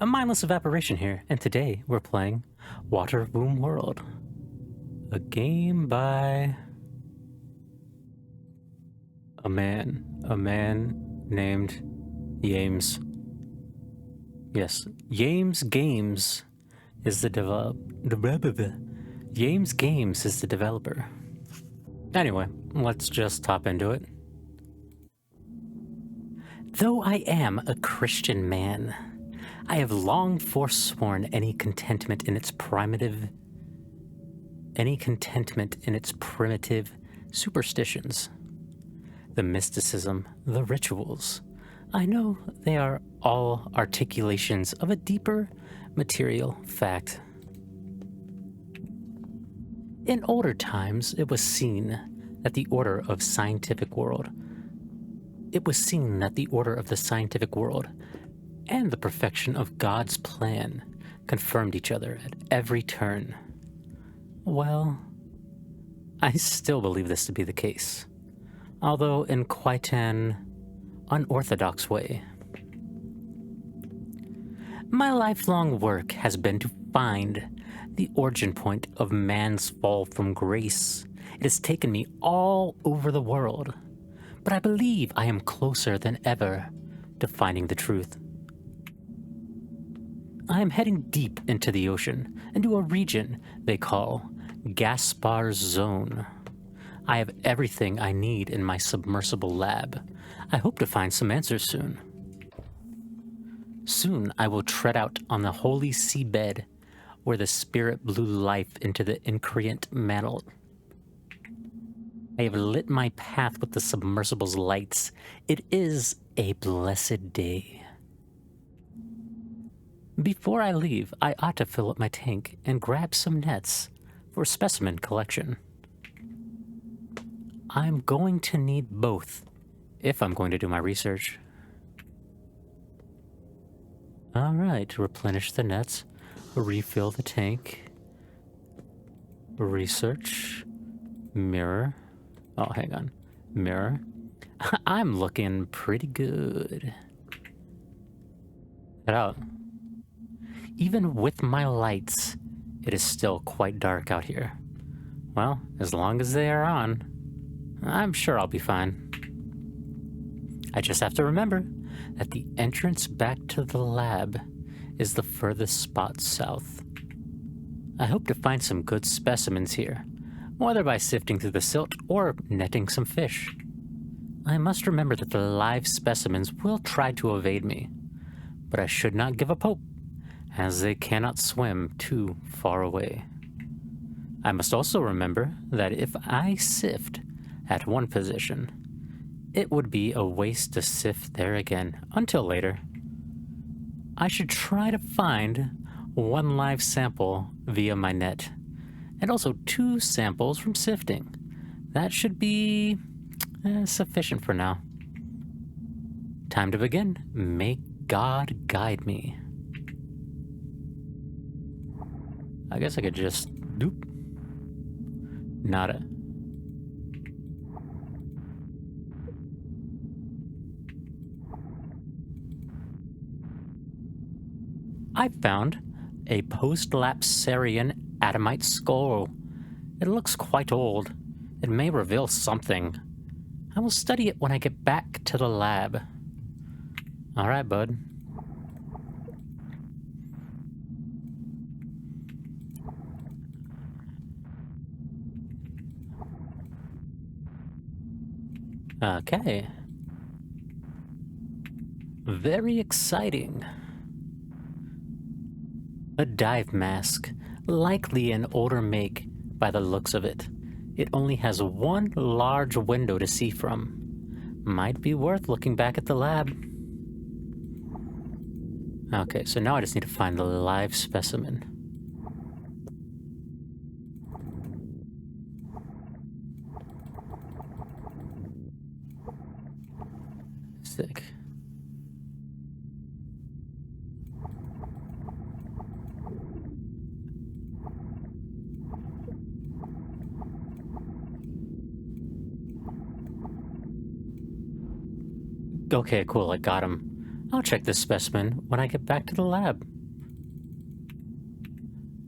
A mindless evaporation here, and today we're playing Water Boom World. A game by a man named Yames. Yes, Yames Games is the Yames Games is the developer. Anyway, let's just hop into it. Though I am a Christian man, I have long forsworn any contentment in its primitive superstitions. The mysticism, the rituals. I know they are all articulations of a deeper material fact. In older times, it was seen that the order of the scientific world and the perfection of God's plan confirmed each other at every turn. Well, I still believe this to be the case, although in quite an unorthodox way. My lifelong work has been to find the origin point of man's fall from grace. It has taken me all over the world, but I believe I am closer than ever to finding the truth. I am heading deep into the ocean, into a region they call Gaspar's Zone. I have everything I need in my submersible lab. I hope to find some answers soon. Soon I will tread out on the holy seabed where the spirit blew life into the increant mantle. I have lit my path with the submersible's lights. It is a blessed day. Before I leave, I ought to fill up my tank and grab some nets for specimen collection. I'm going to need both if I'm going to do my research. Alright, replenish the nets, refill the tank, research, mirror. Oh, hang on. Mirror. I'm looking pretty good. Get out. Even with my lights, it is still quite dark out here. Well, as long as they are on, I'm sure I'll be fine. I just have to remember that the entrance back to the lab is the furthest spot south. I hope to find some good specimens here, whether by sifting through the silt or netting some fish. I must remember that the live specimens will try to evade me, but I should not give up hope, as they cannot swim too far away. I must also remember that if I sift at one position, it would be a waste to sift there again until later. I should try to find one live sample via my net, and also 2 samples from sifting. That should be sufficient for now. Time to begin. May God guide me. I guess I could just doop. Nada. I found a post-lapsarian Adamite skull. It looks quite old. It may reveal something. I will study it when I get back to the lab. Alright, bud. Okay. Very exciting. A dive mask, likely an older make by the looks of it. It only has one large window to see from. Might be worth looking back at the lab. Okay, so now I just need to find the live specimen. Sick. Okay, cool, I got him. I'll check this specimen when I get back to the lab.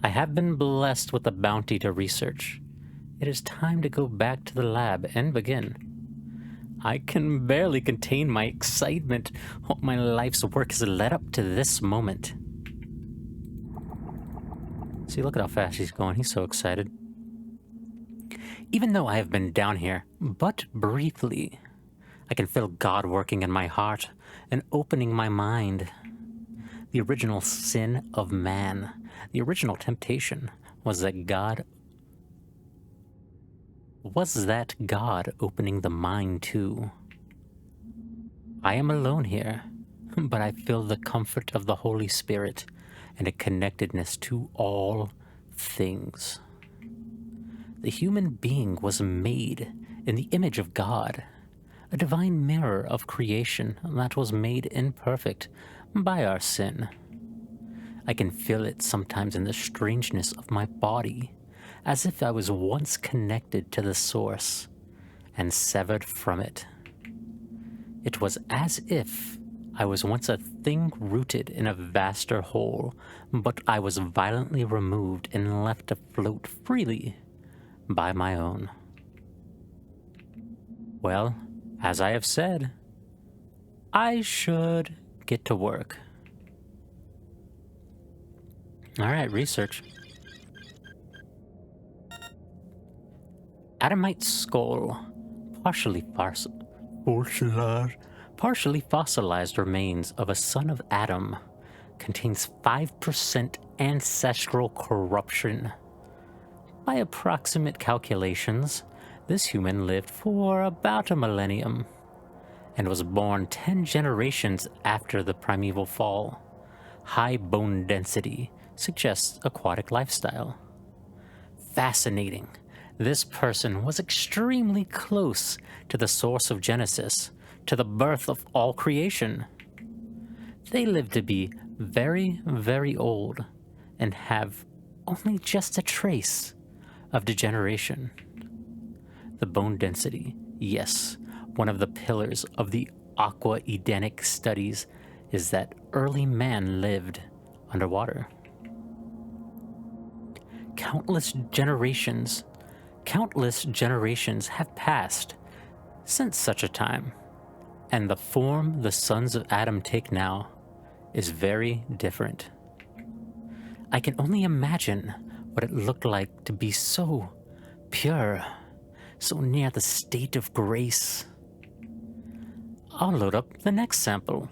I have been blessed with a bounty to research. It is time to go back to the lab and begin. I can barely contain my excitement. All my life's work has led up to this moment. See, look at how fast he's going. He's so excited. Even though I have been down here but briefly, I can feel God working in my heart and opening my mind. The original sin of man, the original temptation, was that God opening the mind too. I am alone here, but I feel the comfort of the Holy Spirit and a connectedness to all things. The human being was made in the image of God, a divine mirror of creation that was made imperfect by our sin. I can feel it sometimes in the strangeness of my body, as if I was once connected to the source and severed from it. It was as if I was once a thing rooted in a vaster whole, but I was violently removed and left to float freely by my own. Well, as I have said, I should get to work. All right, research. Adamite skull, partially fossilized remains of a son of Adam, contains 5% ancestral corruption. By approximate calculations, this human lived for about a millennium and was born 10 generations after the primeval fall. High bone density suggests aquatic lifestyle. Fascinating. This person was extremely close to the source of Genesis, to the birth of all creation. They live to be very, very old and have only just a trace of degeneration. The bone density, yes, one of the pillars of the Aqua Edenic studies is that early man lived underwater. Countless generations have passed since such a time, and the form the sons of Adam take now is very different. I can only imagine what it looked like to be so pure, so near the state of grace. I'll load up the next sample.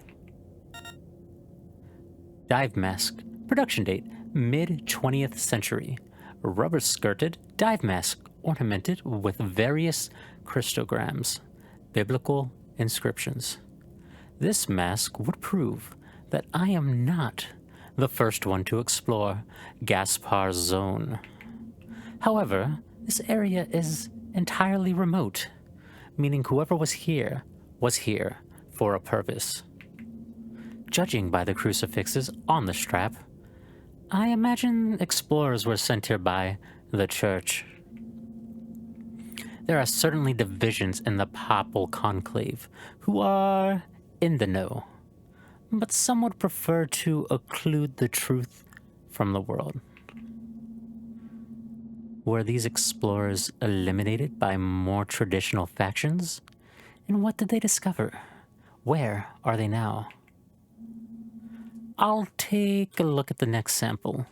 Dive mask, production date, mid-20th century. Rubber-skirted dive mask ornamented with various Christograms, biblical inscriptions. This mask would prove that I am not the first one to explore Gaspar's zone. However, this area is entirely remote, meaning whoever was here for a purpose. Judging by the crucifixes on the strap, I imagine explorers were sent here by the church. There are certainly divisions in the papal conclave who are in the know, but some would prefer to occlude the truth from the world. Were these explorers eliminated by more traditional factions? And what did they discover? Where are they now? I'll take a look at the next sample.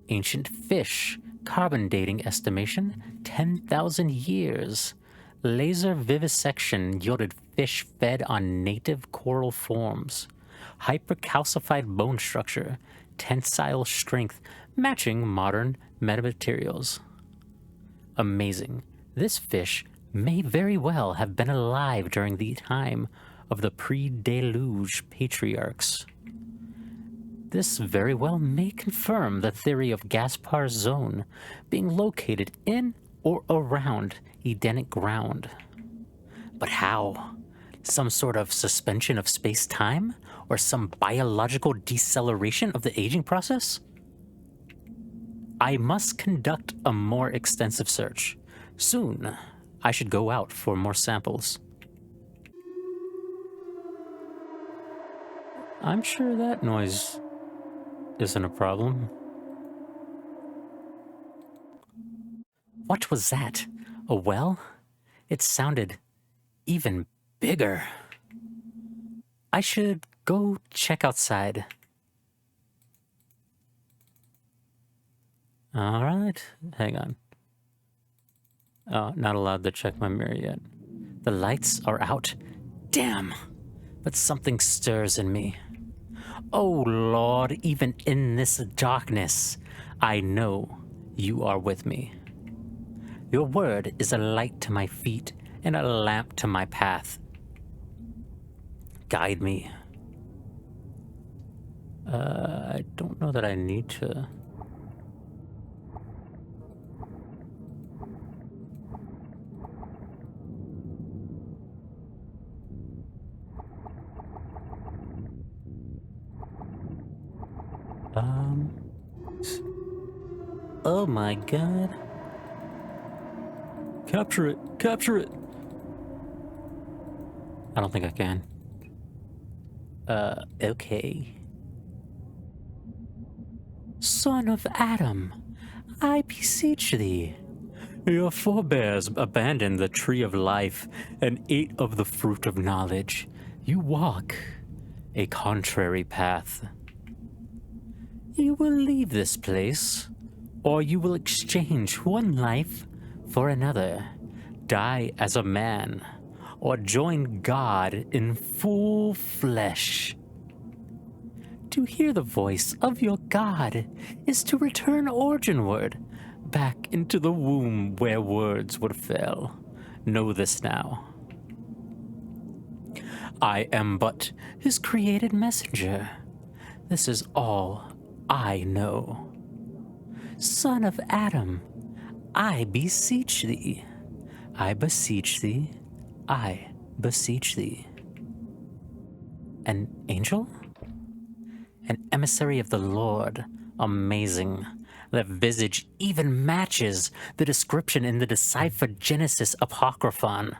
Ancient fish, carbon dating estimation, 10,000 years. Laser vivisection yielded fish fed on native coral forms. Hypercalcified bone structure, tensile strength, matching modern metamaterials. Amazing. This fish may very well have been alive during the time of the pre-deluge patriarchs. This very well may confirm the theory of Gaspar's zone being located in or around Edenic ground. But how? Some sort of suspension of space-time? Or some biological deceleration of the aging process? I must conduct a more extensive search. Soon, I should go out for more samples. I'm sure that noise isn't a problem. What was that? A well? It sounded even bigger. I should go check outside. All right, hang on. Oh, not allowed to check my mirror yet. The lights are out. Damn, but something stirs in me. Oh Lord, even in this darkness, I know you are with me. Your word is a light to my feet and a lamp to my path. Guide me. I don't know that I need to. Oh my god. Capture it! Capture it! I don't think I can. Okay. Son of Adam, I beseech thee. Your forebears abandoned the tree of life and ate of the fruit of knowledge. You walk a contrary path. You will leave this place, or you will exchange one life for another, die as a man, or join God in full flesh. To hear the voice of your God is to return originward, back into the womb where words would fail. Know this now. I am but his created messenger. This is all I know. Son of Adam, I beseech thee. I beseech thee. I beseech thee. An angel? An emissary of the Lord. Amazing. That visage even matches the description in the deciphered Genesis Apocryphon.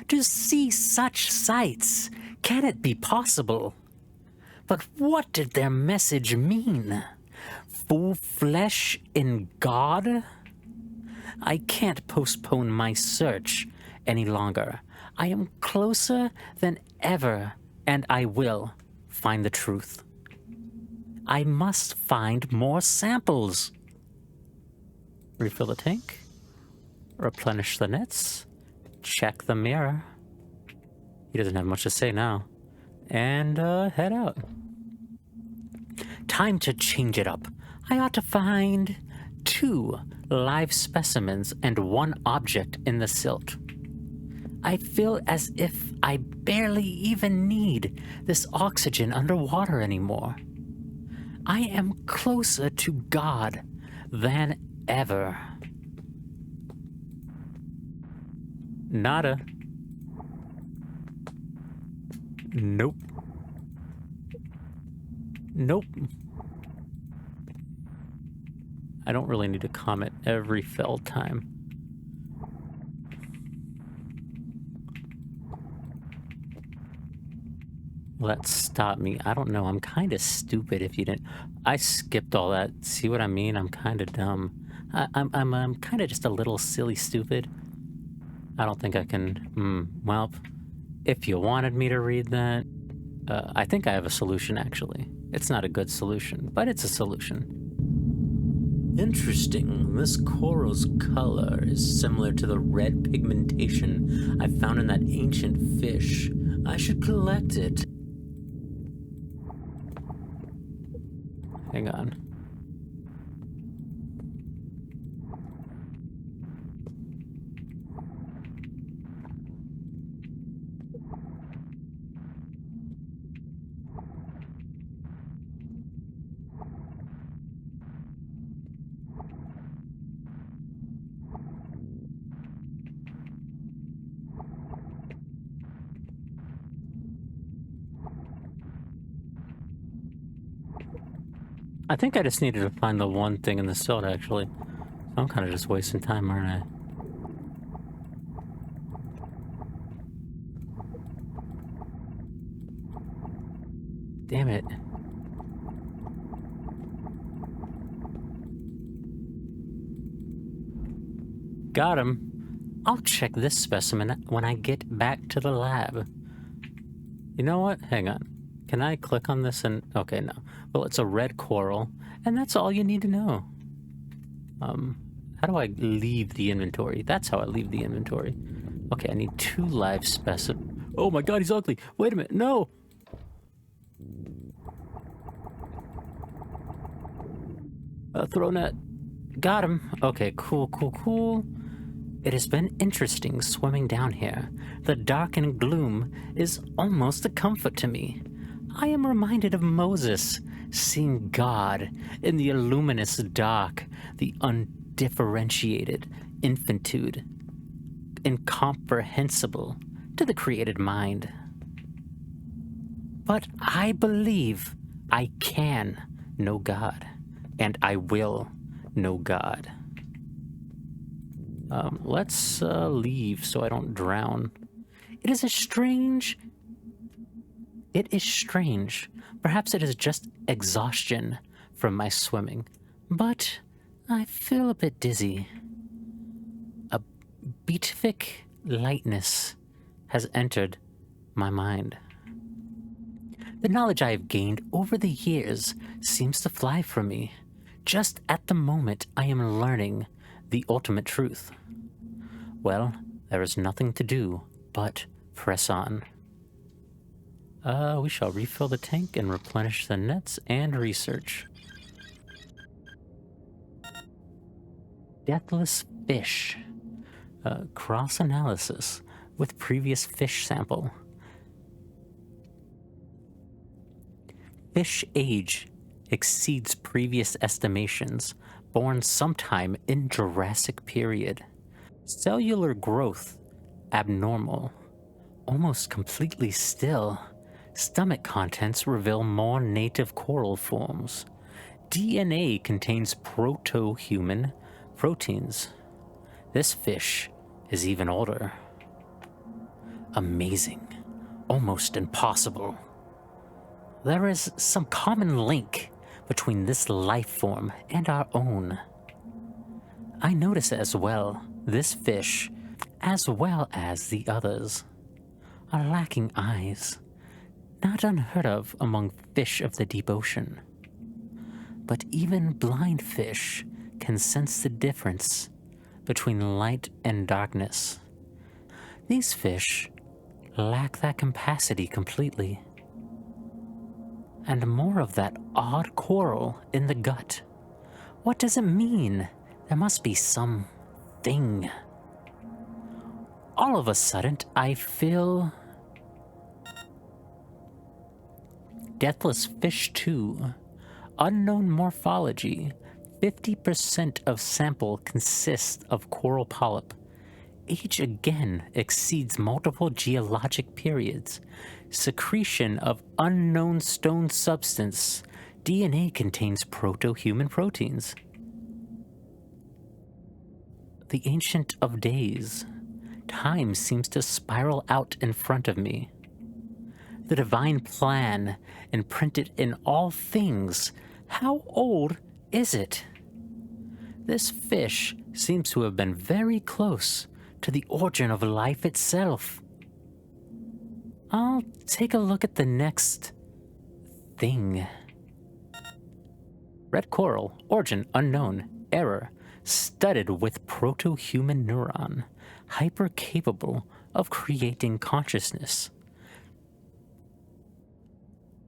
To see such sights, can it be possible? But what did their message mean? Full flesh in God? I can't postpone my search any longer. I am closer than ever, and I will find the truth. I must find more samples. Refill the tank. Replenish the nets. Check the mirror. He doesn't have much to say now. And head out. Time to change it up. I ought to find 2 live specimens and 1 object in the silt. I feel as if I barely even need this oxygen underwater anymore. I am closer to God than ever. Nada. Nope. Nope. I don't really need to comment every fell time. Will that stop me? I don't know. I'm kind of stupid if you didn't. I skipped all that. See what I mean? I'm kind of dumb. I'm kind of just a little silly stupid. I don't think I can. Well, if you wanted me to read that, I think I have a solution, actually. It's not a good solution, but it's a solution. Interesting. This coral's color is similar to the red pigmentation I found in that ancient fish. I should collect it. Hang on. I think I just needed to find the one thing in the silt, actually. I'm kind of just wasting time, aren't I? Damn it. Got him. I'll check this specimen when I get back to the lab. You know what? Hang on. Can I click on this and... Okay, no. Well, it's a red coral, and that's all you need to know. How do I leave the inventory? That's how I leave the inventory. Okay, I need 2 live specimens. Oh my god, he's ugly. Wait a minute. No! Throw net. Got him. Okay, cool. It has been interesting swimming down here. The dark and gloom is almost a comfort to me. I am reminded of Moses, seeing God in the luminous dark, the undifferentiated infinitude, incomprehensible to the created mind. But I believe I can know God, and I will know God. Let's leave so I don't drown. It is strange. Perhaps it is just exhaustion from my swimming, but I feel a bit dizzy. A beatific lightness has entered my mind. The knowledge I have gained over the years seems to fly from me, just at the moment I am learning the ultimate truth. Well, there is nothing to do but press on. We shall refill the tank and replenish the nets and research. Deathless fish. Cross-analysis with previous fish sample. Fish age exceeds previous estimations, born sometime in Jurassic period. Cellular growth abnormal, almost completely still. Stomach contents reveal more native coral forms. DNA contains proto-human proteins. This fish is even older. Amazing. Almost impossible. There is some common link between this life form and our own. I notice as well, this fish, as well as the others, are lacking eyes. Not unheard of among fish of the deep ocean. But even blind fish can sense the difference between light and darkness. These fish lack that capacity completely. And more of that odd coral in the gut. What does it mean? There must be some thing. All of a sudden, I feel... Deathless fish 2. Unknown morphology. 50% of sample consists of coral polyp. Age again exceeds multiple geologic periods. Secretion of unknown stone substance. DNA contains proto-human proteins. The Ancient of Days. Time seems to spiral out in front of me. The divine plan imprinted in all things. How old is it? This fish seems to have been very close to the origin of life itself. I'll take a look at the next thing. Red coral, origin unknown, error, studded with proto-human neuron, hyper-capable of creating consciousness.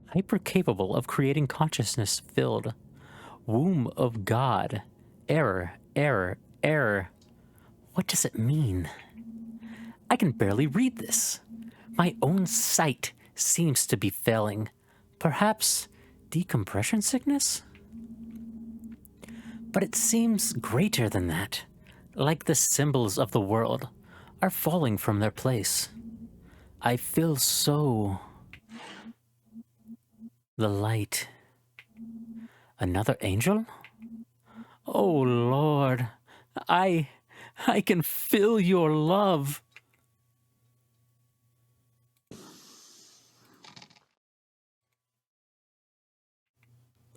Hyper-capable of creating consciousness-filled. Womb of God. Error. What does it mean? I can barely read this. My own sight seems to be failing. Perhaps decompression sickness? But it seems greater than that. Like the symbols of the world are falling from their place. I feel so... The light. Another angel? Oh Lord, I can feel your love.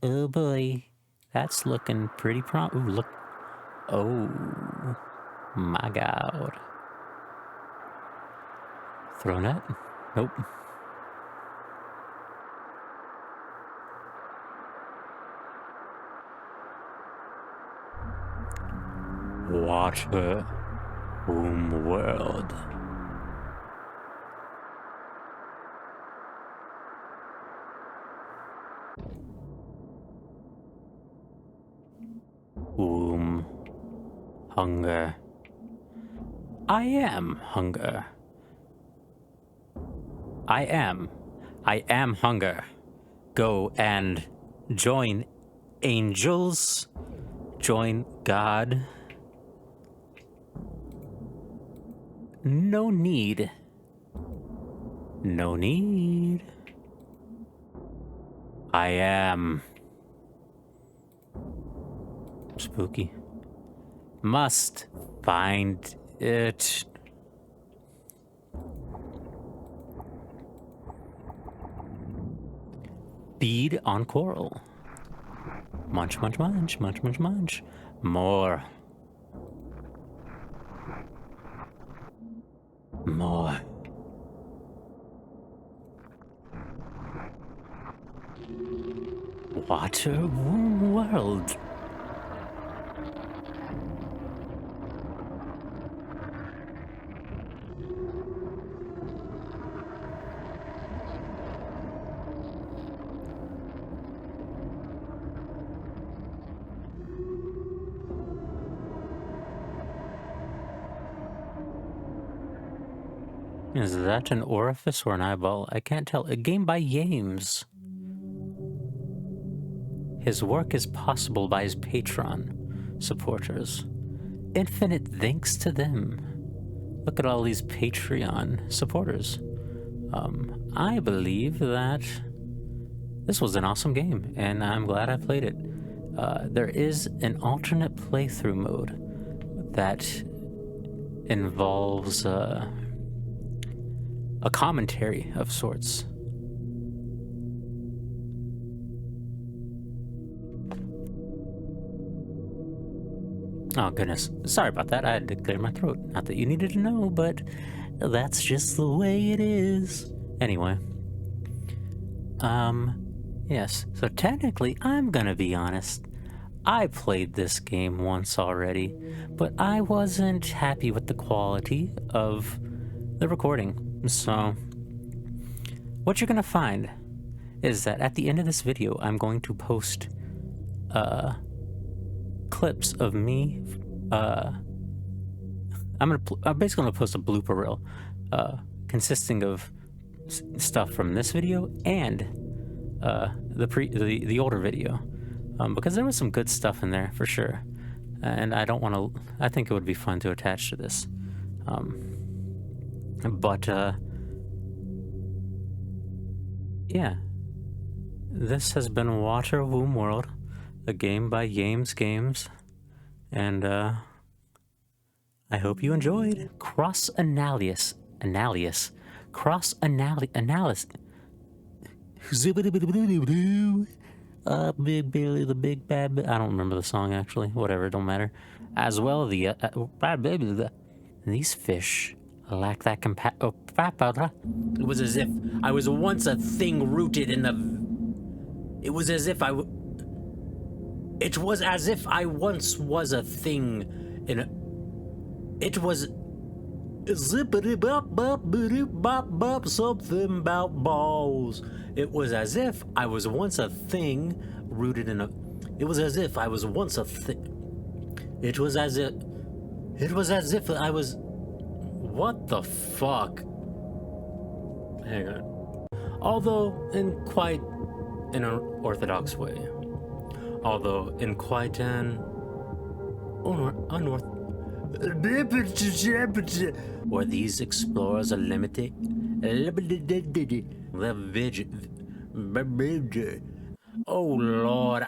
Oh boy, that's looking pretty ooh, look. Oh. My God. Throw net? Nope. Water Womb World. Womb. Hunger. I am hunger. I am hunger. Go and join angels. Join God. No need. No need. I am. Spooky. Must find it. Feed on coral. Munch, munch, munch, munch, munch, munch. More. More. Water World. Is that an orifice or an eyeball? I can't tell. A game by Yames. His work is possible by his Patreon supporters. Infinite thanks to them. Look at all these Patreon supporters. I believe that this was an awesome game, and I'm glad I played it. There is an alternate playthrough mode that involves a commentary of sorts. Oh goodness, sorry about that. I had to clear my throat. Not that you needed to know, but that's just the way it is. Anyway. Yes, so technically, I'm gonna be honest. I played this game once already, but I wasn't happy with the quality of the recording. So, what you're gonna find is that at the end of this video, I'm going to post, clips of me, I'm basically gonna post a blooper reel, consisting of stuff from this video and, the older video, because there was some good stuff in there for sure, and I think it would be fun to attach to this, yeah, this has been Water Womb World, a game by Yames Games, and I hope you enjoyed. Cross-analysis. Big Billy, the Big Bad. I don't remember the song actually. Whatever, it don't matter. As well, these fish lack that It was as if I was once a thing rooted in the. It was as if I once was a thing in a. It was. Zippity bop bop bitty bop bop, something about balls. It was as if I was once a thing rooted in a. It was as if I was once a thing. It was as if I was. What the fuck? Hang on. Although in quite an orthodox way. Although in quite an unorthodox. Where these explorers are limited. Oh Lord,